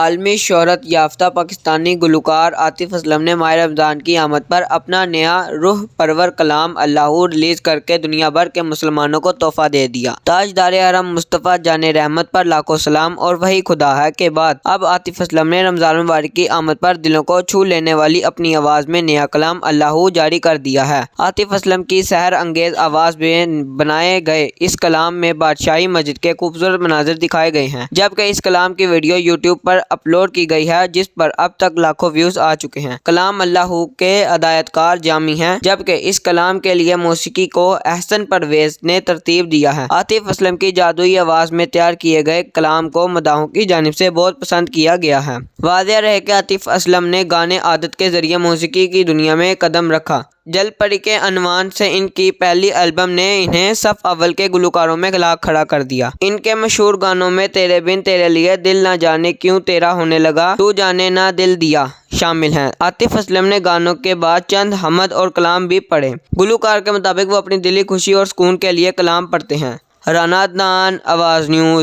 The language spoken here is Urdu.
عالمی شہرت یافتہ پاکستانی گلوکار عاطف اسلم نے ماہ رمضان کی آمد پر اپنا نیا روح پرور کلام اللہ ریلیز کرکے دنیا بھر کے مسلمانوں کو تحفہ دے دیا۔ تاجدار حرم مصطفیٰ جان رحمت پر لاکھوں سلام اور وہی خدا ہے کے بعد اب عاطف اسلم نے رمضان المبارک کی آمد پر دلوں کو چھو لینے والی اپنی آواز میں نیا کلام اللہ جاری کر دیا ہے۔ عاطف اسلم کی سحر انگیز آواز میں بنائے گئے اس کلام میں بادشاہی مسجد کے خوبصورت مناظر دکھائے گئے ہیں، جبکہ اس کلام کی ویڈیو یوٹیوب پر اپلوڈ کی گئی ہے جس پر اب تک لاکھوں ویوز آ چکے ہیں۔ کلام اللہ کے ہدایت کار جامی ہیں، جبکہ اس کلام کے لیے موسیقی کو احسن پرویز نے ترتیب دیا ہے۔ عاطف اسلم کی جادوئی آواز میں تیار کیے گئے کلام کو مداحوں کی جانب سے بہت پسند کیا گیا ہے۔ واضح رہے کہ عاطف اسلم نے گانے عادت کے ذریعے موسیقی کی دنیا میں قدم رکھا۔ جل پری کے عنوان سے ان کی پہلی البم نے انہیں صف اول کے گلوکاروں میں لا کھڑا کر دیا۔ ان کے مشہور گانوں میں تیرے بن تیرے لیے، دل نہ جانے کیوں تیرا ہونے لگا، تو جانے نہ دل دیا شامل ہیں۔ عاطف اسلم نے گانوں کے بعد چند حمد اور کلام بھی پڑھے۔ گلوکار کے مطابق وہ اپنی دلی خوشی اور سکون کے لیے کلام پڑھتے ہیں۔ رانا عدنان، آواز نیوز۔